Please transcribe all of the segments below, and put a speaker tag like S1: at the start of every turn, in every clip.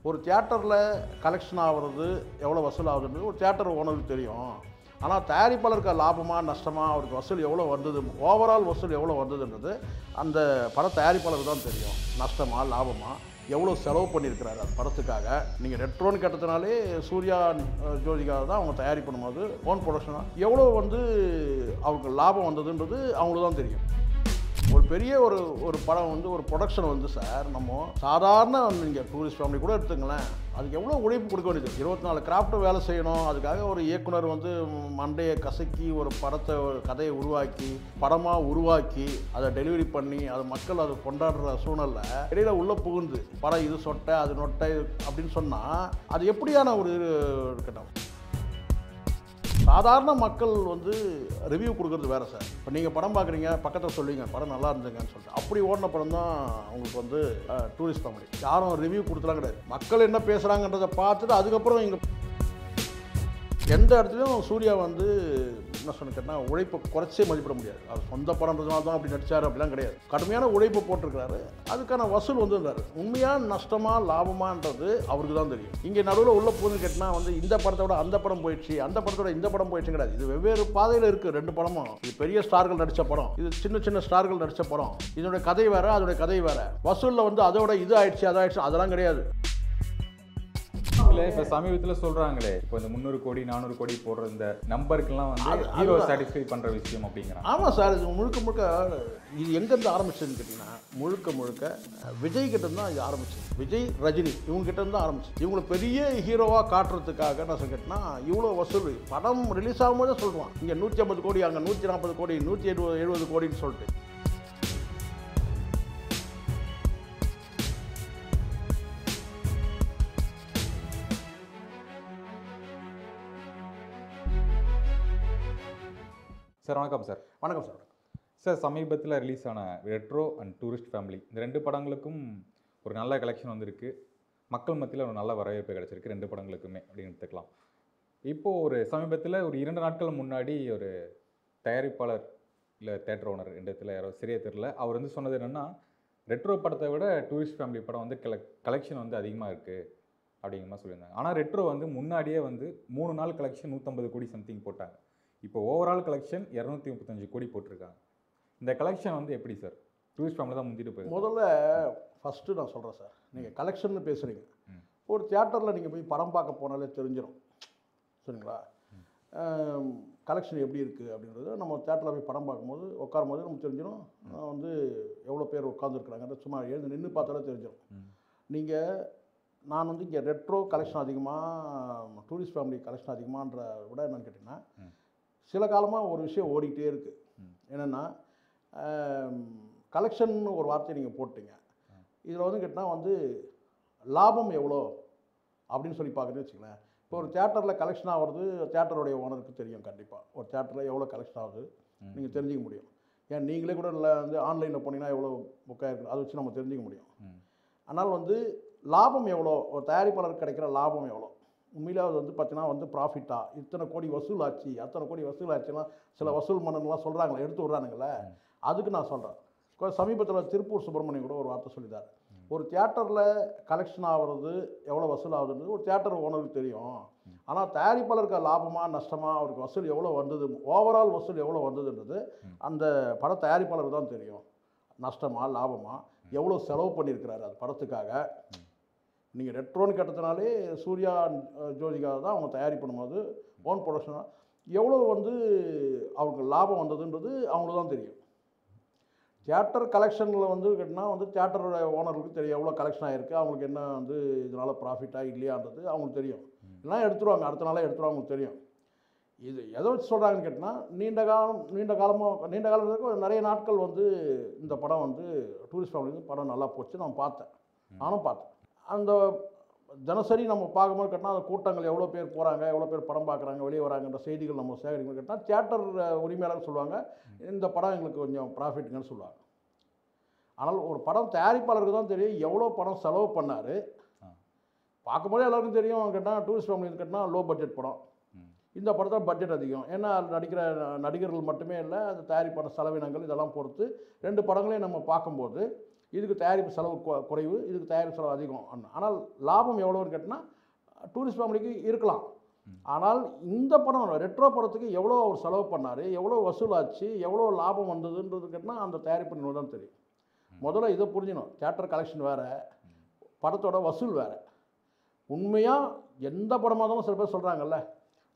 S1: ஒரு தியேட்டரில் கலெக்ஷன் ஆகிறது எவ்வளோ வசூல் ஆகுதுன்றது ஒரு தியேட்டர் ஓனருக்கு தெரியும். ஆனால் தயாரிப்பாளருக்கு லாபமா நஷ்டமா அவருக்கு வசூல் எவ்வளோ வந்தது, ஓவரால் வசூல் எவ்வளோ வந்ததுன்றது அந்த பட தயாரிப்பாளருக்கு தான் தெரியும். நஷ்டமா லாபமா எவ்வளோ செலவு பண்ணியிருக்கிறாரு அந்த படத்துக்காக. நீங்கள் ரெட்ரோன்னு கேட்டதுனாலே சூர்யா ஜோதிகா தான் அவங்க தயாரிப்பு பண்ணும்போது ஓன் ப்ரொடக்ஷனாக எவ்வளோ அவருக்கு லாபம் வந்ததுன்றது அவங்களுக்கு தான் தெரியும். ஒரு பெரிய ஒரு படம் ஒரு ப்ரொடக்ஷன் சார், நம்ம சாதாரண நீங்கள் டூரிஸ்ட் ஃபேமிலி கூட எடுத்துங்களேன், அதுக்கு எவ்வளோ உழைப்பு கொடுக்க வேண்டியது. 24 கிராஃப்ட் வேலை செய்யணும். அதுக்காக ஒரு இயக்குனர் மண்டையை கசக்கி ஒரு படத்தை ஒரு கதையை உருவாக்கி படமாக உருவாக்கி அதை டெலிவரி பண்ணி அதை மக்கள் அதை கொண்டாடுற சூழ்நிலை இடையில உள்ளே புகுந்து படம் இது சொட்டை அது நொட்டை அப்படின்னு சொன்னால் அது எப்படியான ஒரு இருக்கட்டும். சாதாரண மக்கள் ரிவ்யூ கொடுக்குறது வேறு சார். இப்போ நீங்கள் படம் பார்க்குறீங்க, பக்கத்தில் சொல்லுவீங்க படம் நல்லா இருந்துங்கன்னு சொல்லிட்டு, அப்படி ஓடின படம் தான் உங்களுக்கு டூரிஸ்ட் ஃபேமிலி. யாரும் ரிவ்யூ கொடுத்துலாம் கிடையாது. மக்கள் என்ன பேசுகிறாங்கன்றதை பார்த்துட்டு அதுக்கப்புறம் இங்கே எந்த இடத்துலையும் சூர்யா என்ன சொன்ன கேட்டால் உழைப்பை குறைச்சே மதிப்பிட முடியாது. அவர் சொந்த படம்ன்றதுனால தான் அப்படி நடிச்சார் அப்படிலாம் கிடையாது. கடுமையான உழைப்பு போட்டிருக்கிறாரு. அதுக்கான வசூல் வந்துருந்தார். உண்மையாக நஷ்டமாக லாபமான்றது அவருக்கு தான் தெரியும். இங்கே நடுவில் உள்ள போகுதுன்னு கேட்டால் இந்த படத்தோட அந்த படம் போயிடுச்சு, அந்த படத்தோட இந்த படம் போயிடுச்சு கிடையாது. இது வெவ்வேறு பாதையில் இருக்குது. ரெண்டு படமும் இது பெரிய ஸ்டார்கள் நடித்த படம், இது சின்ன சின்ன ஸ்டார்கள் நடித்த படம். இதோட கதை வேறு, அதோடைய கதை வேறு. வசூலில் அதோட இது ஆயிடுச்சு அதாயிடுச்சு அதெல்லாம் கிடையாது.
S2: இப்போ சமீபத்தில் சொல்கிறாங்களே, இப்போ இந்த 300 கோடி 400 கோடி போடுற இந்த நம்பருக்கெல்லாம் ஹீரோ சாட்டிஸ்ஃபை பண்ணுற விஷயம் அப்படிங்கிறாங்க.
S1: ஆமாம் சார், இது முழுக்க இது எங்கேருந்து ஆரம்பிச்சதுன்னு கேட்டிங்கன்னா முழுக்க விஜய் கிட்டேருந்து தான் இது ஆரம்பிச்சது. விஜய் ரஜினி இவங்க கிட்டேருந்து தான் ஆரம்பிச்சு. இவங்களை பெரிய ஹீரோவாக காட்டுறதுக்காக என்ன கேட்டினா இவ்வளோ வசூல் படம் ரிலீஸ் ஆகும்போதே சொல்லுவான், இங்கே 150 கோடி, அங்கே 140 கோடி, 170 கோடின்னு சொல்லிட்டு.
S2: சார் வணக்கம் சார்.
S1: வணக்கம் சார்.
S2: சார் சமீபத்தில் ரிலீஸ் ஆன ரெட்ரோ அண்ட் டூரிஸ்ட் ஃபேமிலி இந்த ரெண்டு படங்களுக்கும் ஒரு நல்ல கலெக்ஷன் வந்திருக்கு. மக்கள் மத்தியில் ஒரு நல்ல வரவேற்பு கிடச்சிருக்கு ரெண்டு படங்களுக்குமே அப்படின்னு எடுத்துக்கலாம். இப்போது ஒரு சமீபத்தில் ஒரு 2 நாட்கள் முன்னாடி ஒரு தயாரிப்பாளர் இல்லை தேட்டர் ஓனர் ரெண்டு இடத்துல யாரோ சரியாக தெரில, அவர் சொன்னது என்னென்னா, ரெட்ரோ படத்தை விட டூரிஸ்ட் ஃபேமிலி படம் கலெக்ஷன் அதிகமாக இருக்குது அப்படிங்கிற மாதிரி சொல்லியிருந்தாங்க. ஆனால் ரெட்ரோ முன்னாடியே 3 நாள் கலெக்ஷன் 150 கோடி சம்திங் போட்டாங்க. இப்போ ஓவரால் கலெக்ஷன் 235 கோடி போட்டிருக்காங்க. இந்த கலெக்ஷன் எப்படி சார் டூரிஸ்ட் ஃபேமிலி தான் முந்திட்டு போயிருக்கு?
S1: முதல்ல ஃபஸ்ட்டு நான் சொல்கிறேன் சார், நீங்கள் கலெக்ஷன் பேசுகிறீங்க. ஒரு தியேட்டரில் நீங்கள் போய் படம் பார்க்க போனாலே தெரிஞ்சிடும், சரிங்களா? கலெக்ஷன் எப்படி இருக்குது அப்படின்றது நம்ம தியேட்டரில் போய் படம் பார்க்கும்போது உட்காரும்போது நமக்கு தெரிஞ்சிடும். எவ்வளோ பேர் உட்காந்துருக்குறாங்க சும்மா எழுந்து நின்று பார்த்தாலே தெரிஞ்சிடும். நான் இங்கே ரெட்ரோ கலெக்ஷன் அதிகமாக டூரிஸ்ட் ஃபேமிலி கலெக்ஷன் அதிகமான்ற விட என்னென்னு கேட்டிங்கன்னா, சில காலமாக ஒரு விஷயம் ஓடிக்கிட்டே இருக்குது. என்னென்னா கலெக்ஷன் ஒரு வார்த்தையை நீங்கள் போட்டிங்க, இதில் கேட்டால் லாபம் எவ்வளோ அப்படின்னு சொல்லி பார்க்குறேன்னு வச்சுங்களேன். இப்போ ஒரு தியேட்டரில் கலெக்ஷன் ஆகிறது தியேட்டருடைய ஓனருக்கு தெரியும். கண்டிப்பாக ஒரு தியேட்டரில் எவ்வளோ கலெக்ஷன் ஆகுது நீங்கள் தெரிஞ்சிக்க முடியும். ஏன் நீங்களே கூட இல்லை ஆன்லைனில் போனீங்கன்னா எவ்வளோ புக்காக இருக்குது அதை வச்சு நம்ம தெரிஞ்சிக்க முடியும். ஆனால் லாபம் எவ்வளோ, ஒரு தயாரிப்பாளருக்கு கிடைக்கிற லாபம் எவ்வளோ, உண்மையிலே அது பார்த்தீங்கன்னா ப்ராஃபிட்டாக இத்தனை கோடி வசூல் ஆச்சு அத்தனை கோடி வசூல் ஆச்சுன்னா சில வசூல் மன்னன்லாம் சொல்கிறாங்களே, எடுத்து விட்றானுங்களே. அதுக்கு நான் சொல்கிறேன். சமீபத்தில் திருப்பூர் சுப்பிரமணியம் கூட ஒரு வார்த்தை சொல்லிட்டார், ஒரு தியேட்டரில் கலெக்ஷன் ஆகிறது எவ்வளோ வசூல் ஆகுதுன்றது ஒரு தியேட்டர் ஓனருக்கு தெரியும். ஆனால் தயாரிப்பாளருக்கு லாபமா நஷ்டமா அவருக்கு வசூல் எவ்வளோ வந்தது, ஓவரால் வசூல் எவ்வளோ வந்ததுன்றது அந்த பட தயாரிப்பாளருக்கு தான் தெரியும். நஷ்டமா லாபமா எவ்வளோ செலவு பண்ணியிருக்கிறாரு அந்த படத்துக்காக. நீங்கள் ரெட்ரோன்னு கேட்டதுனாலே சூர்யா ஜோதிகா தான் அவங்க தயாரிப்பு பண்ணும்போது ஓன் ப்ரொடக்ஷனாக எவ்வளோ அவருக்கு லாபம் வந்ததுன்றது அவங்களுக்கு தான் தெரியும். தியேட்டர் கலெக்ஷனில் கேட்டால் தியேட்டரோட ஓனருக்கு தெரியும் எவ்வளோ கலெக்ஷன் ஆகிருக்கு, அவங்களுக்கு என்ன இதனால் ப்ராஃபிட்டாக இல்லையான்றது அவங்களுக்கு தெரியும். எல்லாம் எடுத்துருவாங்க, அடுத்த நாளே எடுத்துருவாங்க, அவங்களுக்கு தெரியும். இது எதை வச்சு சொல்கிறாங்கன்னு கேட்டால் நீண்ட காலமாக நிறைய நாட்கள் இந்த படம் டூரிஸ்ட் ஃபேமிலி படம் நல்லா போச்சு. நான் பார்த்தேன், நானும் பார்த்தேன். அந்த தினசரி நம்ம பார்க்கும்போது கேட்டால் அந்த கூட்டங்கள் எவ்வளோ பேர் போகிறாங்க, எவ்வளோ பேர் படம் பார்க்குறாங்க, வெளியே வராங்கன்ற செய்திகள் நம்ம சேகரிக்கணும் கேட்டால் தியேட்டர் உரிமையாளர் சொல்லுவாங்க இந்த படம் எங்களுக்கு கொஞ்சம் ப்ராஃபிட்டுங்கன்னு சொல்லுவாங்க. ஆனால் ஒரு படம் தயாரிப்பாளருக்கு தான் தெரியும் எவ்வளோ படம் செலவு பண்ணார். பார்க்கும்போதே எல்லாருக்கும் தெரியும் கேட்டால் டூரிஸ்ட் ஃபேமிலி கேட்டால் லோ பட்ஜெட் படம். இந்த படத்தில் பட்ஜெட் அதிகம். ஏன்னா நடிக்கிற நடிகர்கள் மட்டுமே இல்லை, அது தயாரிப்பான செலவினங்கள் இதெல்லாம் பொறுத்து ரெண்டு படங்களையும் நம்ம பார்க்கும்போது இதுக்கு தயாரிப்பு செலவு குறைவு, இதுக்கு தயாரிப்பு செலவு அதிகம். ஆனால் லாபம் எவ்வளோன்னு கேட்டிங்கன்னா டூரிஸ்ட் ஃபேமிலிக்கு இருக்கலாம். ஆனால் இந்த படம் ரெட்ரோ படத்துக்கு எவ்வளோ அவர் செலவு பண்ணார், எவ்வளோ வசூலாச்சு, எவ்வளோ லாபம் வந்ததுன்றது கேட்டால் அந்த தயாரிப்பு நிறுவனம் தான் தெரியும். முதல்ல இதை புரிஞ்சிடணும். தியேட்டர் கலெக்ஷன் வேறு, படத்தோட வசூல் வேறு. உண்மையாக எந்த படமாக இருந்தாலும் சில பேர் சொல்கிறாங்கல்ல,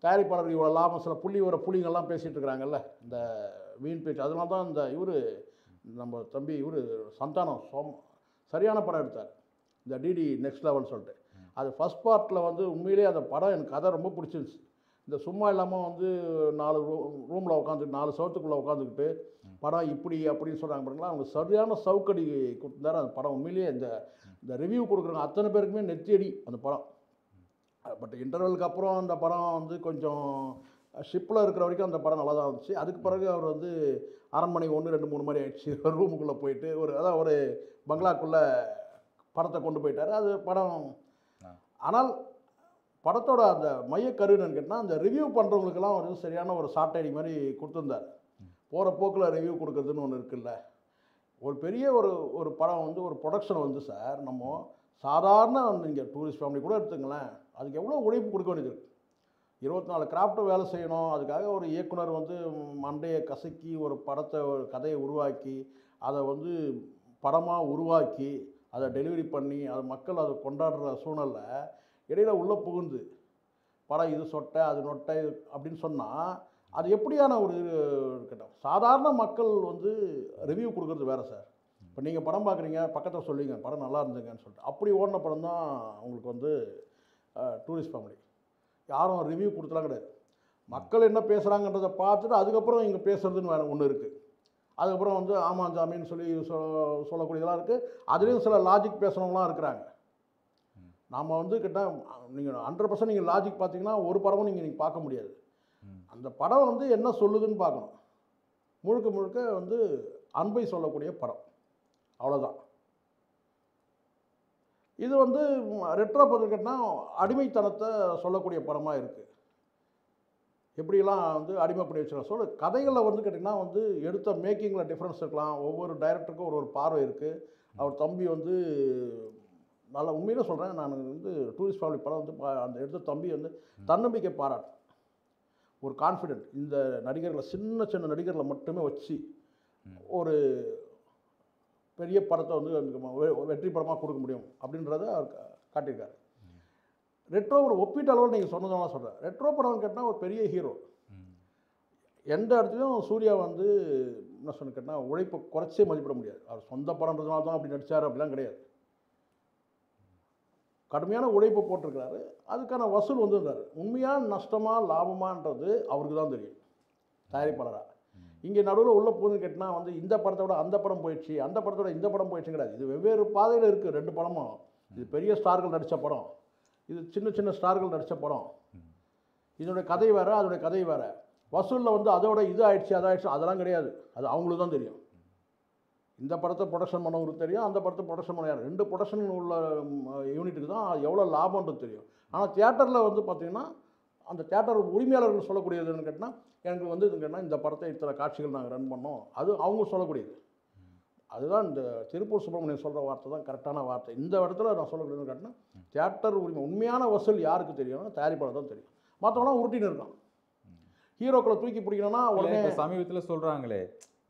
S1: தயாரிப்பாளர் இவ்வளோ லாபம், சில புள்ளிங்கெல்லாம் பேசிகிட்டு இருக்கிறாங்கல்ல, இந்த வீண் பேச்சு. அதனால தான் இந்த நம்ம தம்பி சந்தானம் சரியான படம் எடுத்தார், இந்த டிடி நெக்ஸ்ட் லெவல்னு சொல்லிட்டு. அது ஃபஸ்ட் பார்ட்டில் உண்மையிலேயே அந்த படம் எனக்கு கதை ரொம்ப பிடிச்சிருந்துச்சு. இந்த சும்மா இல்லாமல் 4 ரூமில் உட்காந்துட்டு 4 சவத்துக்குள்ளே உட்காந்துக்கிட்டு படம் இப்படி அப்படின்னு சொல்கிறாங்க பாருங்களா, அவங்க சரியான சவுக்கடி கொடுத்துருந்தாரு. அந்த படம் உண்மையிலேயே இந்த ரிவ்யூ கொடுக்குறவங்க அத்தனை பேருக்குமே நெத்தியடி அந்த படம். பட் இன்டர்வலுக்கு அப்புறம் அந்த படம் கொஞ்சம் ஷிப்பில் இருக்கிற வரைக்கும் அந்த படம் நல்லா தான் இருந்துச்சு. அதுக்கு பிறகு அவர் அரண்மனை 1, 2, 3 மாதிரி ஆயிடுச்சு. ரூமுக்குள்ளே போயிட்டு ஒரு பங்களாக்குள்ளே படத்தை கொண்டு போயிட்டார். அது படம். ஆனால் படத்தோட அந்த மையக்கரு என்னன்னு கேட்டால், அந்த ரிவ்யூ பண்ணுறவங்களுக்கெல்லாம் சரியான ஒரு சாட்டைடி மாதிரி கொடுத்துருந்தார். போகிற போக்கில் ரிவ்யூ கொடுக்குறதுன்னு ஒன்று இருக்குல்ல. ஒரு பெரிய ஒரு படம் ஒரு ப்ரொடக்ஷன் சார், நம்ம சாதாரண நீங்கள் டூரிஸ்ட் ஃபேமிலி கூட எடுத்துங்களேன், அதுக்கு எவ்வளோ உழைப்பு கொடுக்க வேண்டியது இருக்குது. 24 கிராஃப்ட்டு வேலை செய்யணும். அதுக்காக ஒரு இயக்குனர் மண்டையை கசக்கி ஒரு கதையை உருவாக்கி அதை படமாக உருவாக்கி அதை டெலிவரி பண்ணி அதை மக்கள் அதை கொண்டாடுற சூழ்நிலை இடையில உள்ளே புகுந்து படம் இது சொட்டை அது நொட்டை அப்படின்னு சொன்னால் அது எப்படியான ஒரு கேட்டோம். சாதாரண மக்கள் ரிவ்யூ கொடுக்குறது வேறு சார். இப்போ நீங்கள் படம் பார்க்குறீங்க, பக்கத்தில் சொல்லுவீங்க படம் நல்லா இருந்துங்கன்னு சொல்லிட்டு. அப்படி ஓடின படம் தான் உங்களுக்கு டூரிஸ்ட் ஃபேமிலி. யாரும் ரிவ்யூ கொடுத்துலாம் கிடையாது. மக்கள் என்ன பேசுகிறாங்கன்றதை பார்த்துட்டு அதுக்கப்புறம் இங்கே பேசுகிறதுன்னு வேறு ஒன்று இருக்குது. அதுக்கப்புறம் ஆமாம் ஜாமின்னு சொல்லி சொல்லக்கூடியதெல்லாம் இருக்குது. அதுலேயும் சில லாஜிக் பேசுகிறவங்களாம் இருக்கிறாங்க. நாம் கேட்டால் நீங்கள் 100% நீங்கள் லாஜிக் பார்த்தீங்கன்னா ஒரு படமும் நீங்கள் பார்க்க முடியாது. அந்த படம் என்ன சொல்லுதுன்னு பார்க்கணும். முழுக்க முழுக்க அன்பை சொல்லக்கூடிய படம், அவ்வளோதான். இது ரெட்ரோ படம் கேட்டால் அடிமைத்தனத்தை சொல்லக்கூடிய படமாக இருக்குது. எப்படிலாம் அடிமை பண்ணி வச்சுருக்காங்க கதைகளில் கேட்டிங்கன்னா எடுத்த மேக்கிங்கில் டிஃப்ரென்ஸ் இருக்கலாம். ஒவ்வொரு டைரக்டருக்கும் ஒரு பார்வை இருக்குது. அவர் தம்பி நல்லா உண்மையிலே சொல்கிறேன், நான் டூரிஸ்ட் ஃபேமிலி படம் அந்த எடுத்த தம்பி தன்னம்பிக்கை பாராட்டு, ஒரு கான்ஃபிடென்ட். இந்த நடிகர்களை சின்ன சின்ன நடிகர்களை மட்டுமே வச்சு ஒரு பெரிய படத்தை வெற்றி படமாக கொடுக்க முடியும் அப்படின்றத அவர் காட்டியிருக்காரு. ரெட்ரோவோட ஒப்பீட்டளவில் நீங்கள் சொன்னதெல்லாம் சொல்கிறேன். ரெட்ரோ படம்னு கேட்டால் ஒரு பெரிய ஹீரோ. எந்த இடத்துலையும் சூர்யா என்ன சொன்ன கேட்டால் உழைப்பை குறைச்சே மதிப்பிட முடியாது. அவர் சொந்த படம்ன்றதுனால தான் அப்படி நடித்தார் அப்படிலாம் கிடையாது. கடுமையான உழைப்பை போட்டிருக்கிறாரு. அதுக்கான வசூல் வந்துருந்தார். உண்மையான நஷ்டமாக லாபமான்றது அவருக்கு தான் தெரியும், தயாரிப்பாளராக. இங்கே நடுவில் உள்ள போகுதுன்னு கேட்டால் இந்த படத்தோட அந்த படம் போயிடுச்சு, அந்த படத்தோட இந்த படம் போயிடுச்சு கிடையாது. இது வெவ்வேறு பாதையில் இருக்குது 2 படமும். இது பெரிய ஸ்டார்கள் நடித்த படம், இது சின்ன சின்ன ஸ்டார்கள் நடித்த படம். இதோடைய கதை வேறு, அதோடைய கதை வேறு. வசூலில் அதோட இது ஆயிடுச்சு அதாயிடுச்சு அதெல்லாம் கிடையாது. அது அவங்களுக்கு தான் தெரியும். இந்த படத்தை ப்ரொடக்ஷன் பண்ணவங்களுக்கு தெரியும், அந்த படத்தை ப்ரொடக்ஷன் பண்ண 2 ப்ரொடக்ஷன் உள்ள யூனிட்டுக்கு தான் எவ்வளோ லாபம்ன்றது தெரியும். ஆனால் தியேட்டரில் பார்த்தீங்கன்னா அந்த தியேட்டர் உரிமையாளர்கள் சொல்லக்கூடியதுன்னு கேட்டால் எனக்கு இது கேட்டால் இந்த படத்தை இத்தனை காட்சிகள் நாங்கள் ரன் பண்ணோம், அது அவங்க சொல்லக்கூடியது. அதுதான் இந்த திருப்பூர் சுப்பிரமணியன் சொல்கிற வார்த்தை தான் கரெக்டான வார்த்தை. இந்த இடத்துல நான் சொல்லக்கூடியதுன்னு கேட்டால் தியேட்டர் உரிமை உண்மையான வசூல் யாருக்கு தெரியும்னா தயாரிப்பாளர் தான் தெரியும். மற்றவங்களாம் உருட்டின்னு இருக்கான். ஹீரோக்களை தூக்கி பிடிக்கணும்னா உடனே
S2: சமீபத்தில் சொல்கிறாங்களே,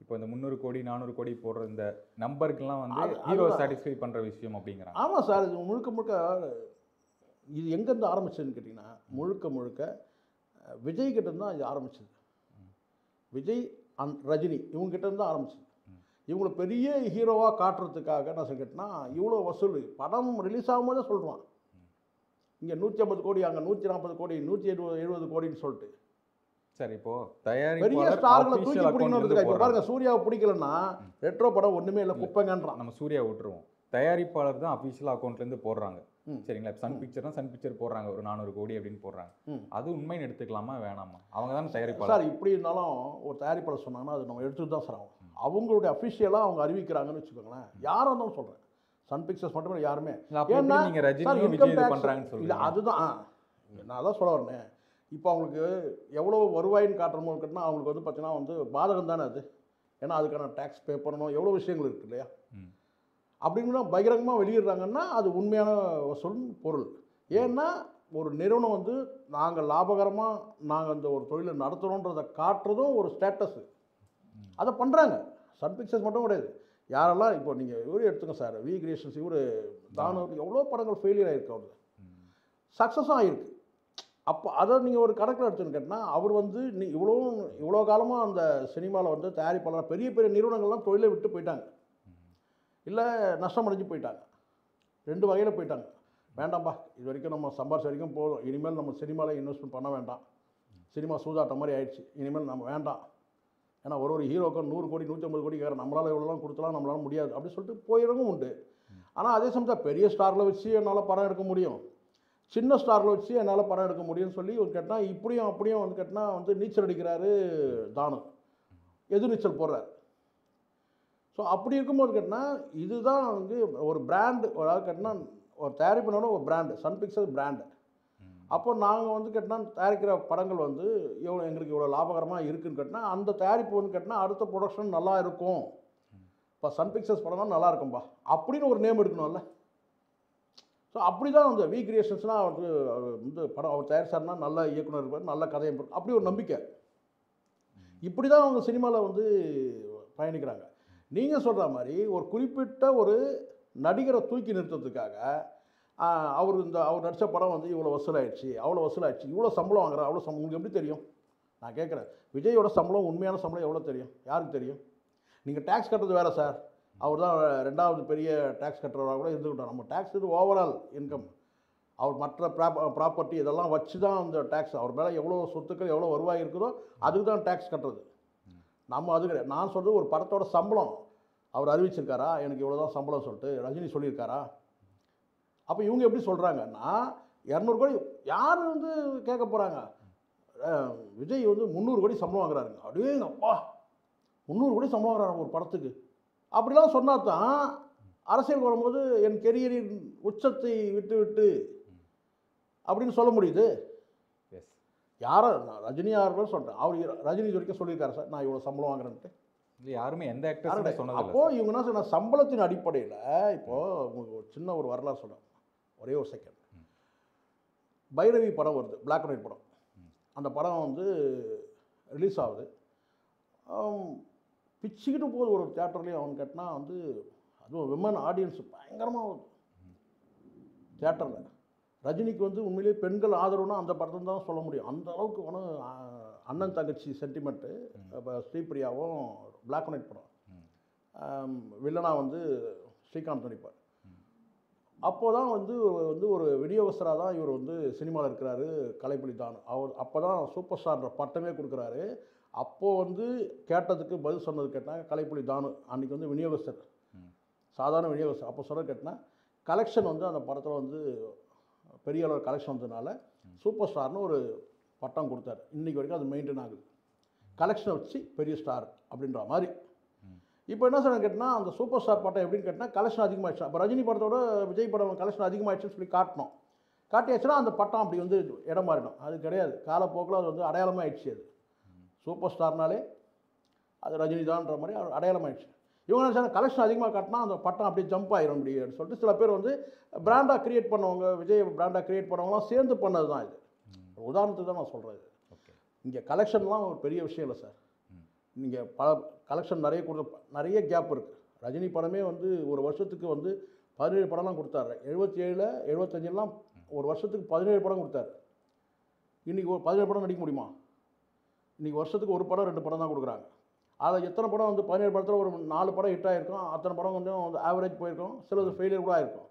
S2: இப்போ இந்த 300 கோடி 400 கோடி போடுற இந்த நம்பருக்கெல்லாம் ஹீரோ சாட்டிஸ்ஃபை பண்ணுற விஷயம் அப்படிங்கிறாங்க.
S1: ஆமாம் சார், இது முழுக்க முழுக்க இது எங்கேருந்து ஆரம்பிச்சதுன்னு கேட்டிங்கன்னா முழுக்க விஜய் கிட்டேருந்து தான் இது ஆரம்பிச்சது. விஜய் ரஜினி இவங்ககிட்டேருந்து தான் ஆரம்பிச்சது. இவங்களை பெரிய ஹீரோவாக காட்டுறதுக்காக என்ன கேட்டினா இவ்வளோ வசூல். படம் ரிலீஸ் ஆகும்போதே சொல்கிறான் இங்கே 150 கோடி, அங்கே 140 கோடி, 170 கோடின்னு சொல்லிட்டு.
S2: சரி, இப்போ
S1: பெரிய ஸ்டார்களை தூக்கி பிடிக்கணும். இப்போ பாருங்க, சூர்யாவை பிடிக்கலன்னா ரெட்ரோ படம் ஒன்றுமே இல்லை, குப்பைங்கன்றான்.
S2: நம்ம சூர்யா விட்டுருவோம். தயாரிப்பாளர் தான் அஃபீஷியல் அக்கௌண்ட்லேருந்து போடுறாங்க. சரிங்களா? சன் பிக்சர்னா சன் பிக்சர் போடுறாங்க, ஒரு 400 கோடி அப்படின்னு போடுறாங்க. அது உண்மைன்னு எடுத்துக்கலாமா வேணாமா? அவங்க தானே தயாரிப்பாளர்.
S1: சார் இப்படி இருந்தாலும் ஒரு தயாரிப்பாளர் சொன்னாங்கன்னா அது நம்ம எடுத்துட்டு தான் சார் ஆகும். அவங்களுடைய அஃபிஷியலாக அவங்க அறிவிக்கிறாங்கன்னு வச்சுக்கோங்களேன். யாரும் இருந்தாலும் சொல்கிறேன், சன் பிக்சர்ஸ் மட்டுமே யாருமே.
S2: ஏன்னா நீங்கள் ரஜினி விஜய் பண்ணுறாங்கன்னு சொல்லி
S1: அதுதான் நான் தான் சொல்ல வரேன். இப்போ அவங்களுக்கு எவ்வளோ வருவாயின்னு காட்டுறமோ இருக்குன்னா அவங்களுக்கு பார்த்தீங்கன்னா பாதகம் தானே அது. ஏன்னா அதுக்கான டேக்ஸ் பே பண்ணணும், எவ்வளோ விஷயங்கள் இருக்குது இல்லையா? அப்படின்னு பகிரங்கமாக வெளியிடுறாங்கன்னா அது உண்மையான வசூல் பொருள். ஏன்னா ஒரு நிறுவனம் வந்து நாங்கள் லாபகரமாக நாங்கள் அந்த ஒரு தொழிலை நடத்துகிறோன்றதை காட்டுறதும் ஒரு ஸ்டேட்டஸு. அதை பண்ணுறாங்க. சன் பிக்சர்ஸ் மட்டும் கிடையாது. யாரெல்லாம் இப்போ நீங்கள் இவரு எடுத்துங்க சார், வி கிரியேஷன்ஸ், இவர் தானு, எவ்வளோ படங்கள் ஃபெயிலியர் ஆகிருக்கு, அவரு சக்ஸஸும் ஆகிருக்கு. அப்போ அதை நீங்கள் ஒரு கணக்கில் எடுத்துன்னு கேட்டால் அவர் வந்து இவ்வளோ காலமாக அந்த சினிமாவில் வந்து தயாரிப்பாளர் பெரிய பெரிய நிறுவனங்கள்லாம் தொழிலை விட்டு போயிட்டாங்க, இல்லை நஷ்டம் அடைஞ்சு போயிட்டாங்க. 2 வகையில் போயிட்டாங்க. வேண்டாம்ப்பா, இது வரைக்கும் நம்ம சம்பாரிச்ச வரைக்கும் போதும், இனிமேல் நம்ம சினிமாவில் இன்வெஸ்ட்மெண்ட் பண்ண வேண்டாம், சினிமா சூதாட்டம் மாதிரி ஆயிடுச்சு, இனிமேல் நம்ம வேண்டாம், ஏன்னா ஒரு ஹீரோக்கும் 100 கோடி 150 கோடி கேட்குறேன், நம்மளால் இவ்வளோலாம் கொடுத்தலாம் நம்மளால முடியாது அப்படின்னு சொல்லிட்டு போயிடவும் உண்டு. ஆனால் அதே சமயத்தில் பெரிய ஸ்டாரில் வச்சு என்னால் படம் எடுக்க முடியும், சின்ன ஸ்டாரில் வச்சு என்னால் படம் எடுக்க முடியும்னு சொல்லி ஒரு கேட்டால் இப்படியும் அப்படியும் வந்து கேட்டால் வந்து நீச்சல் அடிக்கிறாரு தானு, எது நீச்சல் போடுறாரு. ஸோ அப்படி இருக்கும்போது கேட்டால் இதுதான் வந்து ஒரு பிராண்டு, அதாவது கேட்டால் ஒரு தயாரிப்பினோட ஒரு பிராண்டு, சன் பிக்சர்ஸ் பிராண்டு. அப்போ நாங்கள் வந்து கேட்டால் தயாரிக்கிற படங்கள் வந்து எங்களுக்கு இவ்வளோ லாபகரமாக இருக்குதுன்னு கேட்டால் அந்த தயாரிப்பு வந்து கேட்டால் அடுத்த ப்ரொடக்ஷன் நல்லா இருக்கும், இப்போ சன் பிக்சர்ஸ் படம் தான் நல்லா இருக்கும்பா அப்படின்னு ஒரு நேம் எடுக்கணும்ல. ஸோ அப்படி தான் வந்து வி கிரியேஷன்ஸ்னால் வந்து படம் அவர் தயாரிச்சார்னா நல்ல இயக்குனர் இருப்பார், நல்ல கதையை இருப்பார், அப்படி ஒரு நம்பிக்கை. இப்படி தான் அவங்க சினிமாவில் வந்து பயணிக்கிறாங்க. நீங்கள் சொல்கிற மாதிரி ஒரு குறிப்பிட்ட ஒரு நடிகரை தூக்கி நிறுத்தத்துக்காக அவர் நடித்த படம் வந்து இவ்வளோ வசூலாயிடுச்சு, அவ்வளோ வசூலாயிடுச்சு, இவ்வளோ சம்பளம் வாங்குறா, அவ்வளோ உங்களுக்கு எப்படி தெரியும்? நான் கேட்குறேன், விஜயோட சம்பளம் உண்மையான சம்பளம் எவ்வளோ தெரியும்? யாருக்கு தெரியும்? நீங்கள் டேக்ஸ் கட்டுறது வேறு சார், அவர் தான் 2வது பெரிய டேக்ஸ் கட்டுறவராக கூட இருந்துக்கிட்டோம். நம்ம டேக்ஸ் இது ஓவரால் இன்கம், அவர் மற்ற ப்ராப்பர்ட்டி இதெல்லாம் வச்சு தான் அந்த டேக்ஸ், அவர் மேலே எவ்வளோ சொத்துக்கள் எவ்வளோ வருவாய் இருக்குதோ அதுக்கு தான் டேக்ஸ் கட்டுறது. நம்ம அது கிடையாது. நான் சொல்கிறது ஒரு படத்தோட சம்பளம் அவர் அறிவிச்சிருக்காரா, எனக்கு இவ்வளோ தான் சம்பளம் சொல்லிட்டு ரஜினி சொல்லியிருக்காரா? அப்போ இவங்க எப்படி சொல்கிறாங்கன்னா 200 கோடி யார் வந்து கேட்க போகிறாங்க? விஜய் வந்து 300 கோடி சம்பளம் வாங்குறாருங்க. அப்படியே அப்பா 300 கோடி சம்பளம் வாங்குறாங்க ஒரு படத்துக்கு, அப்படிலாம் சொன்னால் தான் அரசியல் வரும்போது என் கெரியரின் உச்சத்தை விட்டு விட்டு அப்படின்னு சொல்ல முடியுது. யாரை ரஜினி யாரும் சொல்கிறேன், அவர் ரஜினி வரைக்கும் சொல்லியிருக்காரு சார் நான் இவ்வளோ சம்பளம் வாங்குறேன்ட்டு.
S2: யாருமே எந்த ஆக்டர்ஸுமே சொன்னது.
S1: அப்போது இவங்க என்ன சொன்ன சம்பளத்தின் அடிப்படையில் இப்போது உங்களுக்கு ஒரு சின்ன ஒரு வரலாறு சொல்கிறேன், ஒரே ஒரு செகண்ட். பைரவி படம் வருது, பிளாக் அண்ட் ஒயிட் படம். அந்த படம் வந்து ரிலீஸ் ஆகுது, பிச்சுக்கிட்டு போகுது ஒரு தியேட்டர்லேயும். அவன் கேட்டினா வந்து அதுவும் விமன் ஆடியன்ஸ் பயங்கரமாக வருது தியேட்டரில். ரஜினிக்கு வந்து உண்மையிலேயே பெண்கள் ஆதரவுனா அந்த படத்தை தான் சொல்ல முடியும். அந்த அளவுக்கு ஒன்று அண்ணன் தங்கச்சி சென்டிமெண்ட்டு. இப்போ ஸ்ரீபிரியாவும் பிளாக் அண்ட் ஒயிட் படம், வில்லனா வந்து ஸ்ரீகாந்த் நடிப்பார். அப்போ தான் வந்து ஒரு விநியோகஸ்தராக தான் இவர் வந்து சினிமாவில் இருக்கிறாரு கலைப்புலி தானு. அவர் அப்போ தான் சூப்பர் ஸ்டார்ன்ற பட்டமே கொடுக்குறாரு. அப்போது வந்து கேட்டதுக்கு பதில் சொன்னது கேட்டால் கலைப்புலி தானு அன்றைக்கி வந்து விநியோகஸ்தர், சாதாரண விநியோகஸ்தர். அப்போ சொன்ன கேட்டால் கலெக்ஷன் வந்து அந்த படத்தில் வந்து பெரிய அளவு கலெக்ஷன் வந்ததுனால சூப்பர் ஸ்டார்னு ஒரு பட்டம் கொடுத்தாரு. இன்றைக்கி வரைக்கும் அது மெயின்டைன் ஆகுது, கலெக்ஷனை வச்சு பெரிய ஸ்டார் அப்படின்ற மாதிரி. இப்போ என்ன சொன்ன கேட்டால் அந்த சூப்பர் ஸ்டார் பட்டம் எப்படின்னு கேட்டால் கலெக்ஷன் அதிகமாகிடுச்சு. அப்போ ரஜினி படத்தோட விஜய் படம் கலெக்ஷன் அதிகமாகிடுச்சுன்னு சொல்லி காட்டணும், காட்டியாச்சுன்னா அந்த பட்டம் அப்படி வந்து இடம் மாறிடும். அது கிடையாது, காலப்போக்கில் அது வந்து அடையாளமாக ஆயிடுச்சு. அது சூப்பர் ஸ்டார்னாலே அது ரஜினி தான்ன்ற மாதிரி அடையாளமாகிடுச்சு. இவங்க என்ன கலெக்ஷன் அதிகமாக காட்டினா அந்த பட்டம் அப்படியே ஜம்ப் ஆயிரும் அப்படின்னு சொல்லிட்டு சில பேர் வந்து பிராண்டாக க்ரியேட் பண்ணவங்க, விஜய் பிராண்டாக க்ரியேட் பண்ணவங்களாம் சேர்ந்து பண்ணது தான் இது. உதாரணத்துக்கு தான் நான் சொல்கிறது. இங்கே கலெக்ஷன்லாம் ஒரு பெரிய விஷயம் இல்லை சார். நீங்கள் கலெக்ஷன் நிறைய கேப் இருக்குது. ரஜினி படமே வந்து ஒரு வருஷத்துக்கு வந்து 17 படம்லாம் கொடுத்தாரு. 77 75 ஒரு வருஷத்துக்கு 17 படம் கொடுத்தாரு. இன்றைக்கி ஒரு 17 படம் நடிக்க முடியுமா? இன்றைக்கி வருஷத்துக்கு ஒரு படம் 2 படம் தான் கொடுக்குறாங்க. அதில் எத்தனை படம் வந்து 17 படத்தில் ஒரு 4 படம் ஹிட் ஆகிருக்கும், அத்தனை படம் கொஞ்சம் வந்து ஆவரேஜ் போயிருக்கும், சிலது ஃபெயிலியர் கூட ஆகிருக்கும்.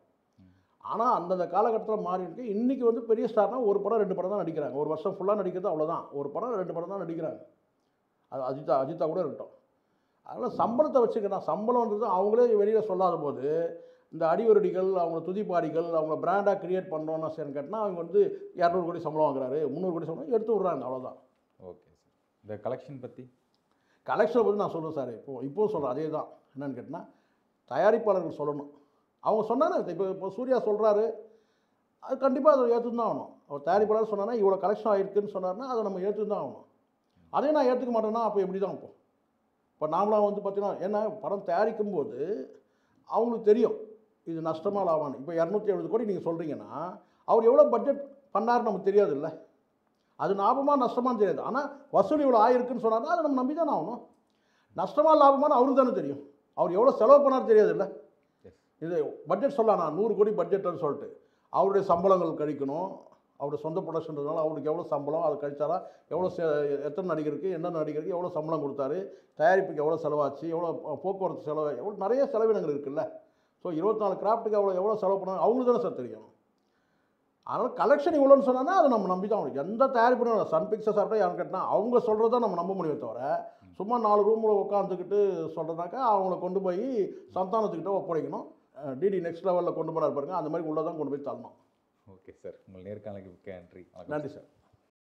S1: ஆனால் அந்தந்த காலகட்டத்தில் மாறி இருக்கு. இன்றைக்கி வந்து பெரிய ஸ்டார்னால் ஒரு படம் 2 படம் தான் நடிக்கிறாங்க. ஒரு வருஷம் ஃபுல்லாக நடிக்கிறது அவ்வளோதான், ஒரு படம் 2 படம் தான் நடிக்கிறாங்க. அது அஜித்தா கூட இருக்கட்டும். அதனால் சம்பளத்தை வச்சுக்கிட்டால் சம்பளம்ன்றது அவங்களே வெளியில் சொல்லாத போது இந்த அடிவருடிகள், அவங்க துதிப்பாடிகள், அவங்க பிராண்டாக க்ரியேட் பண்ணுறோன்னு சரின்னு கேட்டால் அவங்க வந்து 200 கோடி சம்பளம் வாங்குறாரு, 300 கோடி சம்பளம் எடுத்து விட்றாங்க, அவ்வளோதான்.
S2: Okay sir. இந்த கலெக்ஷனை பற்றி
S1: நான் சொல்கிறேன் சார். இப்போது சொல்கிறேன் அதே தான். என்னென்னு கேட்டால் தயாரிப்பாளர்கள் சொல்லணும். அவங்க சொன்னாங்க, இப்போ சூர்யா சொல்கிறாரு, அது கண்டிப்பாக அதை ஏற்றுன்னு தான் ஆகணும். அவர் தயாரிப்பாளர் சொன்னார்னா இவ்வளோ கலெக்ஷன் ஆகிருக்குன்னு சொன்னார்னா அதை நம்ம ஏற்றுன்னு தான் ஆகணும். அதே நான் ஏற்றுக்க மாட்டேன்னா அப்போ எப்படி தான் இப்போ நாமளாக வந்து பார்த்தீங்கன்னா, ஏன்னா படம் தயாரிக்கும் போது அவங்களுக்கு தெரியும் இது நஷ்டமா லாபம்னு. இப்போ 270 கோடி நீங்கள் சொல்கிறீங்கன்னா அவர் எவ்வளோ பட்ஜெட் பண்ணாருன்னு நமக்கு தெரியாது இல்லை. அது லாபமா நஷ்டமானு தெரியாது. ஆனால் வசூல் இவ்வளோ ஆயிருக்குன்னு சொன்னார்னா அதை நம்ம நம்பி தானே ஆகணும். நஷ்டமா லாபமானு அவருக்கு தானே தெரியும். அவர் எவ்வளோ செலவு பண்ணார் தெரியாது இல்லை. இது பட்ஜெட் சொல்லலாம், நான் 100 கோடி பட்ஜெட்டுன்னு சொல்லிட்டு அவருடைய சம்பளங்கள் கழிக்கணும். அவருடைய சொந்த ப்ரொடக்ஷன்றதுனால அவருக்கு எவ்வளோ சம்பளம், அது கழிச்சாரா எவ்வளோ எத்தனை நடிகருக்கு என்ன நடிகருக்கு எவ்வளோ சம்பளம் கொடுத்தாரு, தயாரிப்புக்கு எவ்வளோ செலவாச்சு, எவ்வளோ போக்குவரத்து செலவு, எவ்வளோ நிறைய செலவினங்கள் இருக்குல்ல. ஸோ 24 கிராஃப்ட்டுக்கு எவ்வளோ செலவு பண்ணாங்க அவங்களுக்கு தானே சார் தெரியும். அதனால் கலெக்ஷன் இவ்வளோன்னு சொன்னா அதை நம்ம நம்பி தான் ஆகணும். எந்த தயாரிப்பு சன் பிக்சர்ஸ் ஆகட்டும் யாரும் கேட்டால் அவங்க சொல்கிறத நம்ம நம்ப முடியும் தவிர சும்மா 4 ரூமில் உட்காந்துக்கிட்டு சொல்கிறதுனாக்கா அவங்கள கொண்டு போய் சந்தானத்துக்கிட்ட ஒப்படைக்கணும். டிடி நெக்ஸ்ட் லெவலில் கொண்டு போனார் பாருங்க, அந்த மாதிரி உள்ளே தான் கொண்டு போய் தள்ளணும்.
S2: ஓகே சார், உங்கள் நேர்காணலுக்கு மிக்க நன்றி.
S1: நன்றி சார்.